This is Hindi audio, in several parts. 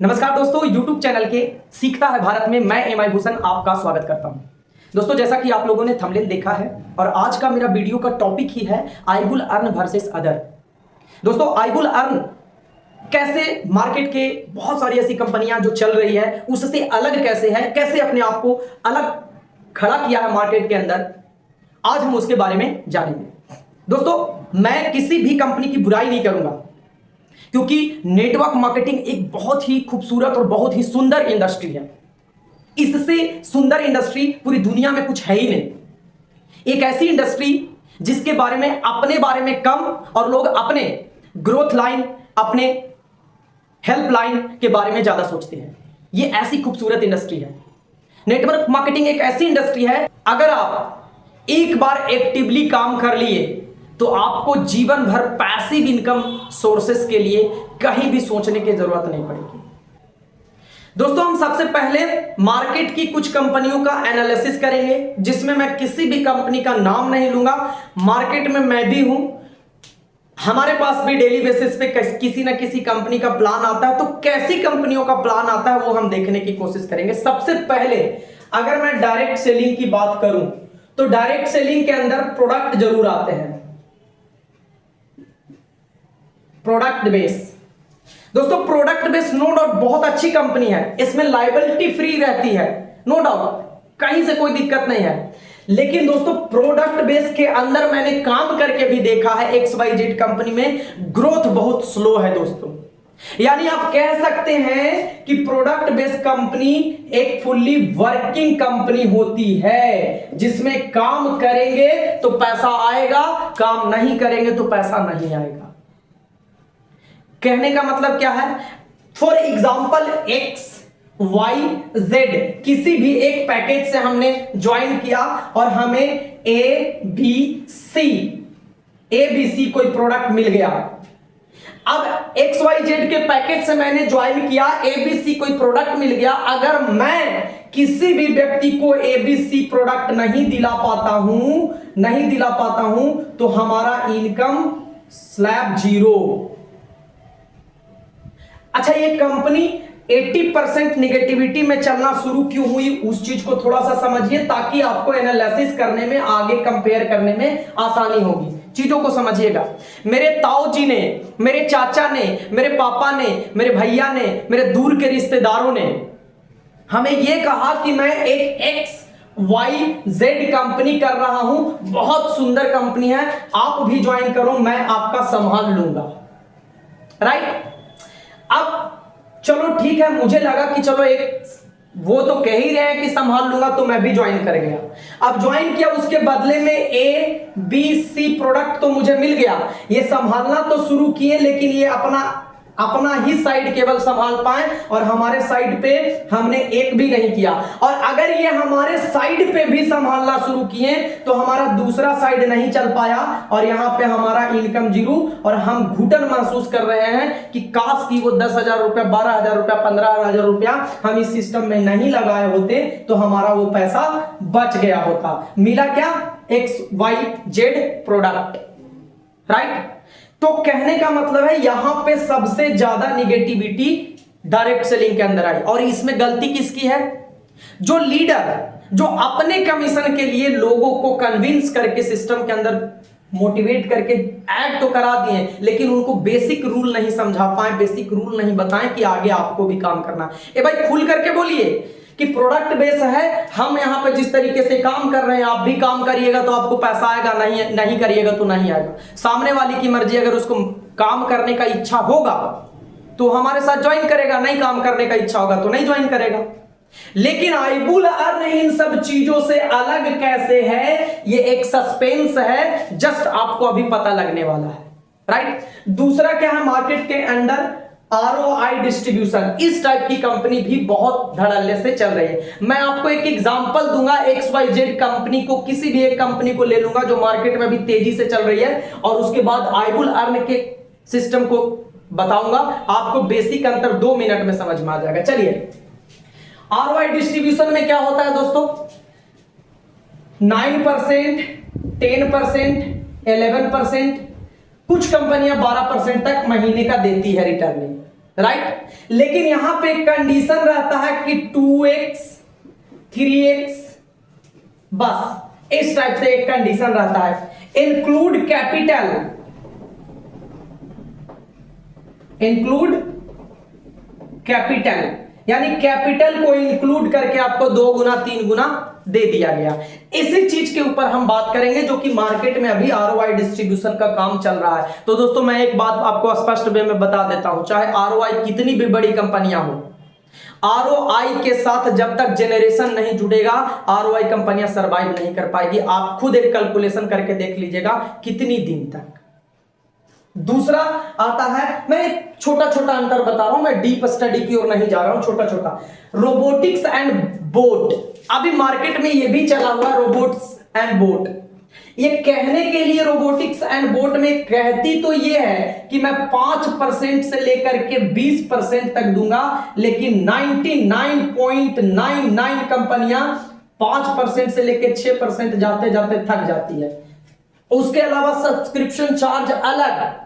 नमस्कार दोस्तों, YouTube चैनल के सीखता है भारत में मैं एम आई भूषण आपका स्वागत करता हूं। दोस्तों, जैसा कि आप लोगों ने थंबनेल देखा है और आज का मेरा वीडियो का टॉपिक ही है आई बुल अर्न वर्सेस अदर। दोस्तों, आई बुल अर्न कैसे मार्केट के बहुत सारी ऐसी कंपनियां जो चल रही है उससे अलग कैसे है, कैसे अपने आप को अलग खड़ा किया है मार्केट के अंदर, आज हम उसके बारे में जानेंगे। दोस्तों, मैं किसी भी कंपनी की बुराई नहीं करूंगा क्योंकि नेटवर्क मार्केटिंग एक बहुत ही खूबसूरत और बहुत ही सुंदर इंडस्ट्री है। इससे सुंदर इंडस्ट्री पूरी दुनिया में कुछ है ही नहीं। एक ऐसी इंडस्ट्री जिसके बारे में अपने बारे में कम और लोग अपने ग्रोथ लाइन, अपने हेल्प लाइन के बारे में ज्यादा सोचते हैं। ये ऐसी खूबसूरत इंडस्ट्री है। नेटवर्क मार्केटिंग एक ऐसी इंडस्ट्री है, अगर आप एक बार एक्टिवली काम कर लिए तो आपको जीवन भर पैसिव इनकम सोर्सेस के लिए कहीं भी सोचने की जरूरत नहीं पड़ेगी। दोस्तों, हम सबसे पहले मार्केट की कुछ कंपनियों का एनालिसिस करेंगे, जिसमें मैं किसी भी कंपनी का नाम नहीं लूंगा। मार्केट में मैं भी हूं, हमारे पास भी डेली बेसिस पे किसी ना किसी कंपनी का प्लान आता है, तो कैसी कंपनियों का प्लान आता है वो हम देखने की कोशिश करेंगे। सबसे पहले अगर मैं डायरेक्ट सेलिंग की बात करूं तो डायरेक्ट सेलिंग के अंदर प्रोडक्ट जरूर आते हैं। प्रोडक्ट बेस, दोस्तों प्रोडक्ट बेस नो डाउट बहुत अच्छी कंपनी है, इसमें लायबिलिटी फ्री रहती है, नो डाउट, कहीं से कोई दिक्कत नहीं है। लेकिन दोस्तों, प्रोडक्ट बेस के अंदर मैंने काम करके भी देखा है, XYZ कंपनी में ग्रोथ बहुत स्लो है दोस्तों। यानी आप कह सकते हैं कि प्रोडक्ट बेस्ड कंपनी एक फुल्ली वर्किंग कंपनी होती है, जिसमें काम करेंगे तो पैसा आएगा, काम नहीं करेंगे तो पैसा नहीं आएगा। कहने का मतलब क्या है? फॉर एग्जाम्पल XYZ किसी भी एक पैकेज से हमने ज्वाइन किया और हमें ABC कोई प्रोडक्ट मिल गया। अब XYZ के पैकेज से मैंने ज्वाइन किया, ABC कोई प्रोडक्ट मिल गया। अगर मैं किसी भी व्यक्ति को ABC प्रोडक्ट नहीं दिला पाता हूं तो हमारा इनकम स्लैब जीरो। अच्छा, ये कंपनी 80% निगेटिविटी में चलना शुरू क्यों हुई, उस चीज को थोड़ा सा समझिए, ताकि आपको एनालिसिस करने में, आगे कंपेयर करने में आसानी होगी। चीजों को समझिएगा। मेरे ताऊ जी ने, मेरे चाचा ने, मेरे पापा ने, मेरे भैया ने, मेरे दूर के रिश्तेदारों ने हमें यह कहा कि मैं एक XYZ कंपनी कर रहा हूं, बहुत सुंदर कंपनी है, आप भी ज्वाइन करो, मैं आपका संभाल लूंगा। राइट? अब चलो ठीक है, मुझे लगा कि चलो वो तो कह ही रहे हैं कि संभाल लूंगा, तो मैं भी ज्वाइन कर गया। अब ज्वाइन किया, उसके बदले में ABC प्रोडक्ट तो मुझे मिल गया। ये संभालना तो शुरू किए, लेकिन ये अपना ही साइड केवल संभाल पाए और हमारे साइड पे हमने एक भी नहीं किया। और अगर ये हमारे साइड पे भी संभालना शुरू किए तो हमारा दूसरा साइड नहीं चल पाया और यहां पे हमारा इनकम जीरो, और हम घुटन महसूस कर रहे हैं कि काश की वो 10,000 रुपया, 12,000 रुपया, 15,000 रुपया हम इस सिस्टम में नहीं लगाए होते तो हमारा वो पैसा बच गया होता। मिला क्या? XYZ product. राइट? तो कहने का मतलब है यहां पे सबसे ज्यादा निगेटिविटी डायरेक्ट सेलिंग के अंदर आई। और इसमें गलती किसकी है? जो लीडर, जो अपने कमीशन के लिए लोगों को कन्विंस करके सिस्टम के अंदर मोटिवेट करके ऐड तो करा दिए, लेकिन उनको बेसिक रूल नहीं समझा पाए, बेसिक रूल नहीं बताएं कि आगे आपको भी काम करना। ए भाई, खुल करके बोलिए कि प्रोडक्ट बेस है, हम यहां पे जिस तरीके से काम कर रहे हैं आप भी काम करिएगा तो आपको पैसा आएगा, नहीं करिएगा तो नहीं आएगा। सामने वाले की मर्जी, अगर उसको काम करने का इच्छा होगा तो हमारे साथ ज्वाइन करेगा, नहीं काम करने का इच्छा होगा तो नहीं ज्वाइन करेगा। लेकिन आई बुल अर्न इन सब चीजों से अलग कैसे है, ये एक सस्पेंस है, जस्ट आपको अभी पता लगने वाला है। राइट? दूसरा क्या है, मार्केट के अंदर ROI डिस्ट्रीब्यूशन, इस टाइप की कंपनी भी बहुत धड़ल्ले से चल रही है। मैं आपको एक एग्जांपल दूंगा, XYZ कंपनी को, किसी भी एक कंपनी को ले लूंगा जो मार्केट में भी तेजी से चल रही है, और उसके बाद आई बुल अर्न के सिस्टम को बताऊंगा। आपको बेसिक अंतर 2 मिनट में समझ में आ जाएगा। चलिए, ROI डिस्ट्रीब्यूशन में क्या होता है दोस्तों? 9%, 10%, 11%, कुछ कंपनियां 12% तक महीने का देती है रिटर्निंग। राइट। लेकिन यहां पे कंडीशन रहता है कि 2x 3x, बस इस टाइप से एक कंडीशन रहता है। इंक्लूड कैपिटल, इंक्लूड कैपिटल यानी कैपिटल को इंक्लूड करके आपको 2 गुना 3 गुना दे दिया गया। इसी चीज के ऊपर हम बात करेंगे जो कि मार्केट में अभी आरओआई डिस्ट्रीब्यूशन का काम चल रहा है। तो दोस्तों मैं एक बात आपको स्पष्ट वे में बता देता हूं, चाहे आरओआई कितनी भी बड़ी कंपनियां हो, आरओआई के साथ जब तक जेनरेशन नहीं जुड़ेगा आरओआई कंपनियां सरवाइव नहीं कर पाएगी। आप खुद एक कैलकुलेशन करके देख लीजिएगा कितनी दिन तक। दूसरा आता है, मैं छोटा छोटा अंतर बता रहा हूं, मैं डीप स्टडी की ओर नहीं जा रहा हूं, छोटा छोटा। रोबोटिक्स एंड बोट, अभी मार्केट में ये भी चला हुआ रोबोट्स एंड बोट। ये कहने के लिए रोबोटिक्स एंड बोट में कहती तो ये है कि मैं 5% से लेकर के 20% तक दूंगा, लेकिन 99.99 कंपनियां 5% से लेकर 6% जाते जाते थक जाती है। उसके अलावा सब्सक्रिप्शन चार्ज अलग,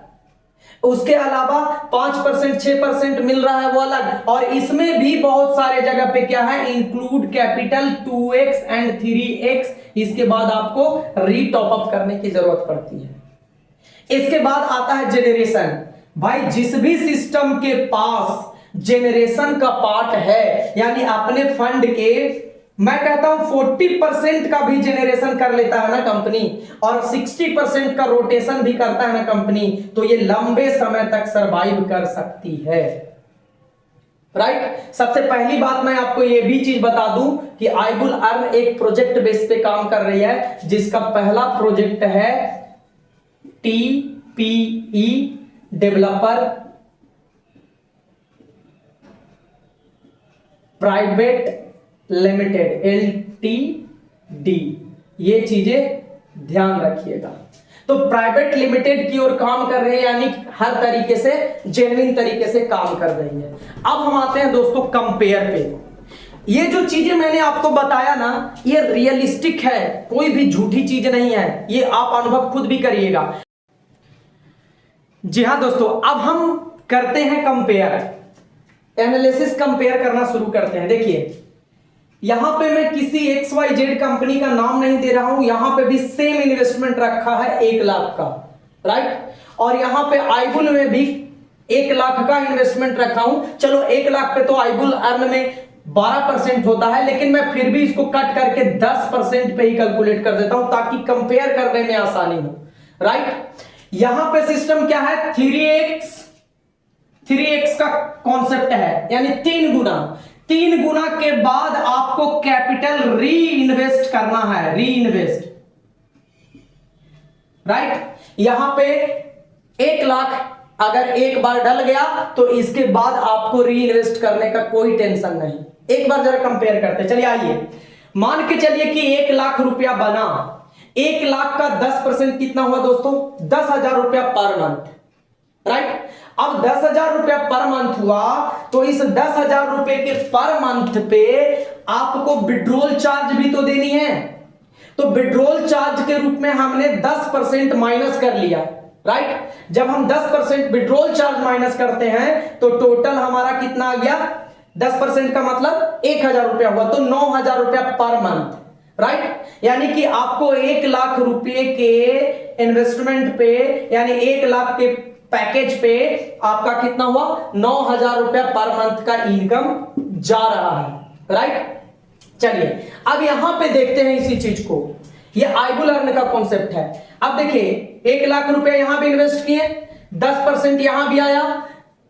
उसके अलावा 5% 6% मिल रहा है वो अलग, और इसमें भी बहुत सारे जगह पे क्या है, include capital 2x and 3x, इसके बाद आपको रीटॉप अप करने की जरूरत पड़ती है। इसके बाद आता है जेनरेशन। भाई जिस भी सिस्टम के पास जेनरेशन का पार्ट है, यानी अपने फंड के, मैं कहता हूं 40% का भी जेनरेशन कर लेता है ना कंपनी, और 60% का रोटेशन भी करता है ना कंपनी, तो ये लंबे समय तक सरवाइव कर सकती है। राइट। सबसे पहली बात मैं आपको ये भी चीज बता दूं कि आईबुल अर्न एक प्रोजेक्ट बेस पे काम कर रही है, जिसका पहला प्रोजेक्ट है TPE developer private limited, LTD। ये चीजें ध्यान रखिएगा। तो प्राइवेट लिमिटेड की ओर काम कर रहे हैं, यानी हर तरीके से जेन्युइन तरीके से काम कर रही है। अब हम आते हैं दोस्तों कंपेयर पे। ये जो चीजें मैंने आपको बताया ना, ये रियलिस्टिक है, कोई भी झूठी चीज नहीं है, ये आप अनुभव खुद भी करिएगा। जी हां दोस्तों, अब हम करते हैं कंपेयर, एनालिसिस कंपेयर करना शुरू करते हैं। देखिए यहां पे मैं किसी XYZ कंपनी का नाम नहीं दे रहा हूं, यहां पे भी सेम इन्वेस्टमेंट रखा है 1 लाख का, राइट। और यहां पे आईबुल में भी 1 लाख का इन्वेस्टमेंट रखा हूं। चलो 1 लाख पे तो आईबुल अर्न में 12% होता है, लेकिन मैं फिर भी इसको कट करके 10% पे ही कैलकुलेट कर देता हूं ताकि कंपेयर करने में आसानी हो, राइट। यहां पे सिस्टम क्या है, 3x का कॉन्सेप्ट है, यानी 3 गुना के बाद आपको कैपिटल री इन्वेस्ट करना है, री इन्वेस्ट, राइट। यहां पे 1 लाख अगर एक बार डल गया तो इसके बाद आपको री इन्वेस्ट करने का कोई टेंशन नहीं। एक बार जरा कंपेयर करते हैं। चलिए आइए, मान के चलिए कि 1 लाख रुपया बना, 1 लाख का 10% कितना हुआ दोस्तों, 10,000 रुपया पर मंथ, राइट। अब 10,000 रुपया पर मंथ हुआ, तो इस 10,000 रुपए के पर मंथ पे आपको विड्रॉल चार्ज भी तो देनी है, तो विड्रॉल चार्ज के रूप में हमने 10% माइनस कर लिया, राइट। जब हम 10% विड्रॉल चार्ज माइनस करते हैं तो टोटल हमारा कितना आ गया, 10% का मतलब 1,000 रुपया हुआ, तो 9,000 रुपया पर मंथ, राइट। यानी कि आपको 1 लाख रुपए के इन्वेस्टमेंट पे, यानी 1 लाख के पैकेज पे आपका कितना हुआ, 9,000 रुपया पर मंथ का इनकम जा रहा है, राइट। चलिए अब यहां पे देखते हैं इसी चीज को, ये आईबुल अर्न का कॉन्सेप्ट है। अब देखिए 1 लाख रुपया यहां पे इन्वेस्ट किए, 10% यहां भी आया,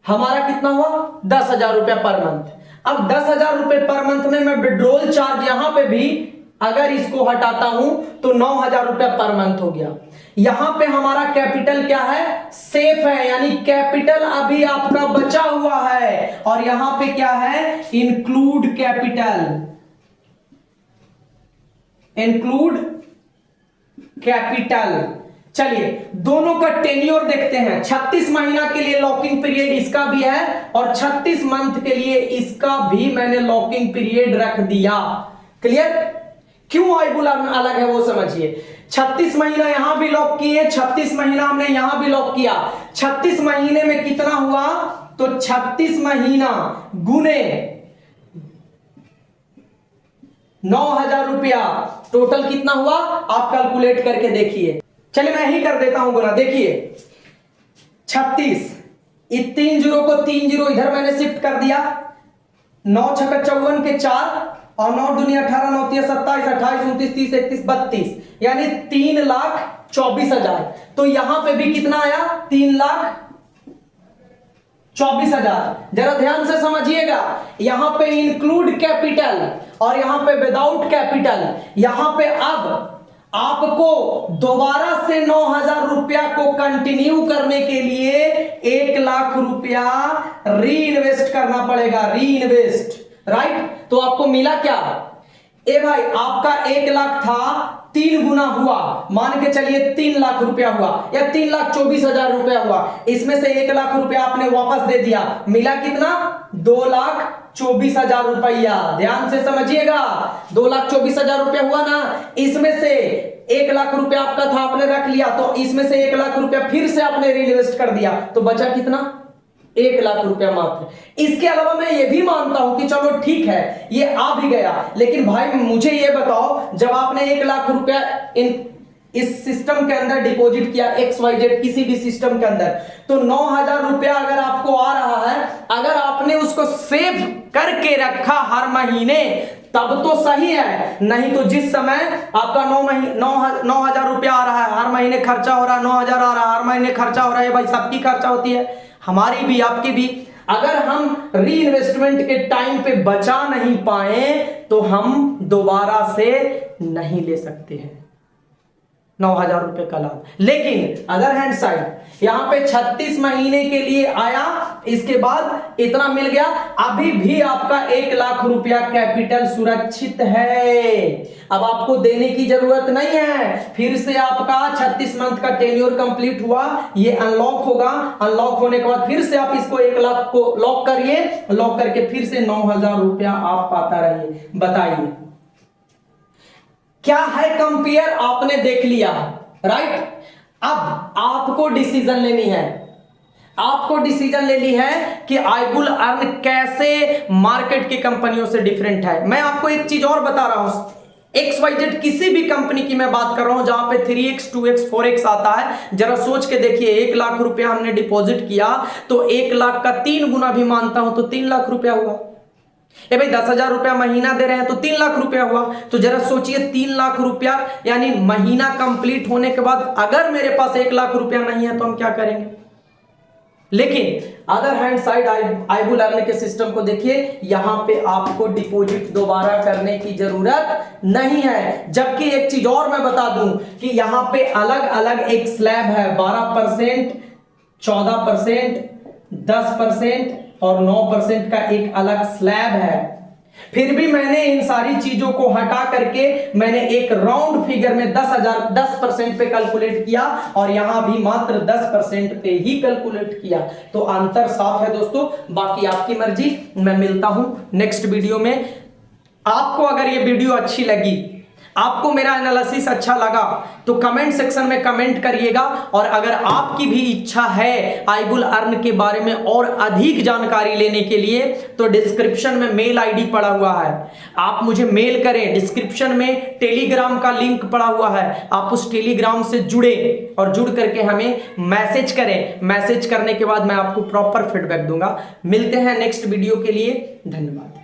हमारा कितना हुआ 10,000 रुपया पर मंथ। अब 10,000 रुपए पर मंथ में मैं विड्रॉल चार्ज यहां पे भी अगर इसको हटाता हूं तो 9,000 रुपया पर मंथ हो गया। यहां पे हमारा कैपिटल क्या है, सेफ है, यानी कैपिटल अभी आपका बचा हुआ है, और यहां पे क्या है, इंक्लूड कैपिटल, इंक्लूड कैपिटल। चलिए दोनों का टेन्योर देखते हैं। 36 महीना के लिए लॉकिंग पीरियड इसका भी है, और 36 मंथ के लिए इसका भी मैंने लॉकिंग पीरियड रख दिया। क्लियर? क्यों आईबुल अर्न अलग है वो समझिए। 36 महीना यहां भी लॉक किए, 36 महीना हमने यहां भी लॉक किया। 36 महीने में कितना हुआ, तो 36 महीना गुने 9,000 रुपया टोटल कितना हुआ आप कैलकुलेट करके देखिए। चलिए मैं ही कर देता हूं गुना। देखिए 36, इस 3 जीरो को 3 जीरो इधर मैंने शिफ्ट कर दिया, 9 छक्का 54 के 4 और 9 दूनी 18, 9 तिया 27, 28, 29, 30, 31, 32 यानी 3,24,000। तो यहां पे भी कितना आया 3,24,000। जरा ध्यान से समझिएगा, यहां पे इंक्लूड कैपिटल और यहां पे विदाउट कैपिटल। यहां पे अब आपको दोबारा से 9,000 रुपया को कंटिन्यू करने के लिए 1,00,000 रुपया री इन्वेस्ट करना पड़ेगा, री इन्वेस्ट, राइट। तो आपको मिला क्या, ए भाई आपका 1,00,000 था, 3 गुना हुआ, मान के चलिए 3,00,000 रुपया हुआ या 3,24,000 रुपया हुआ। इसमें से 1,00,000 रुपया आपने वापस दे दिया, मिला कितना 2,24,000 रुपया। ध्यान से समझिएगा, 2,24,000 रुपया हुआ ना, इसमें से 1,00,000 रुपया आपका था आपने रख लिया, तो इसमें से 1,00,000 रुपया फिर से आपने रीइन्वेस्ट कर दिया, तो बचा कितना 1,00,000 रुपया मात्र। इसके अलावा मैं ये भी मानता हूं कि चलो ठीक है ये आ भी गया, लेकिन भाई मुझे ये बताओ जब आपने 1,00,000 रुपया इस सिस्टम के अंदर डिपॉजिट किया XYZ किसी भी सिस्टम के अंदर, तो 9,000 रुपया अगर आपको आ रहा है, अगर आपने उसको सेव करके रखा हर महीने तब तो सही है, नहीं तो जिस समय आपका 9,000 रुपया आ रहा है, हर महीने खर्चा हो रहा है, 9,000 आ रहा है, हर महीने खर्चा हो रहा है, भाई सबकी खर्चा होती है, हमारी भी आपकी भी। अगर हम री इन्वेस्टमेंट के टाइम पे बचा नहीं पाए तो हम दोबारा से नहीं ले सकते हैं 9,000 रुपए का लाभ। लेकिन अदर हैंड साइड यहां पे 36 महीने के लिए आया, इसके बाद इतना मिल गया, अभी भी आपका 1,00,000 रुपया कैपिटल सुरक्षित है। अब आपको देने की जरूरत नहीं है, फिर से आपका 36 मंथ का टेन्योर कंप्लीट हुआ, ये अनलॉक होगा, अनलॉक होने के बाद फिर से आप इसको 1,00,000 को लॉक करिए, लॉक करके फिर से 9,000 रुपया आप पाता रहिए। बताइए क्या है कंपेयर, आपने देख लिया, राइट। अब आपको डिसीजन लेनी है, आपको डिसीजन लेनी है कि आईबुल अर्न कैसे मार्केट की कंपनियों से डिफरेंट है। मैं आपको एक चीज और बता रहा हूं, XYZ किसी भी कंपनी की मैं बात कर रहा हूं जहां पे 3x 2x 4x आता है, जरा सोच के देखिए 1,00,000 रुपया हमने डिपॉजिट किया तो 1,00,000 का 3 गुना भी मानता हूं तो 3,00,000 रुपया हुआ। ए भाई 10,000 रुपया महीना दे रहे हैं तो 3,00,000 रुपया हुआ। तो जरा सोचिए 3,00,000 रुपया यानी महीना कंप्लीट होने के बाद अगर मेरे पास 1,00,000 रुपया नहीं है तो हम क्या करेंगे। लेकिन अदर हैंड साइड आईबुल अर्न के सिस्टम को देखिए, यहां पे आपको डिपॉजिट दोबारा करने की जरूरत नहीं है। जबकि एक चीज और मैं बता दूं कि यहां पे अलग अलग एक स्लैब है, 12%, 14%, 10% और 9% का एक अलग स्लैब है। फिर भी मैंने इन सारी चीजों को हटा करके मैंने एक राउंड फिगर में 10% पे कैलकुलेट किया और यहां भी मात्र 10% पे ही कैलकुलेट किया। तो अंतर साफ है दोस्तों, बाकी आपकी मर्जी। मैं मिलता हूं नेक्स्ट वीडियो में। आपको अगर ये वीडियो अच्छी लगी, आपको मेरा एनालिसिस अच्छा लगा तो कमेंट सेक्शन में कमेंट करिएगा। और अगर आपकी भी इच्छा है आईबुल अर्न के बारे में और अधिक जानकारी लेने के लिए तो डिस्क्रिप्शन में मेल आईडी पड़ा हुआ है, आप मुझे मेल करें। डिस्क्रिप्शन में टेलीग्राम का लिंक पड़ा हुआ है, आप उस टेलीग्राम से जुड़े और जुड़ करके हमें मैसेज करें। मैसेज करने के बाद मैं आपको प्रॉपर फीडबैक दूंगा। मिलते हैं नेक्स्ट वीडियो के लिए, धन्यवाद।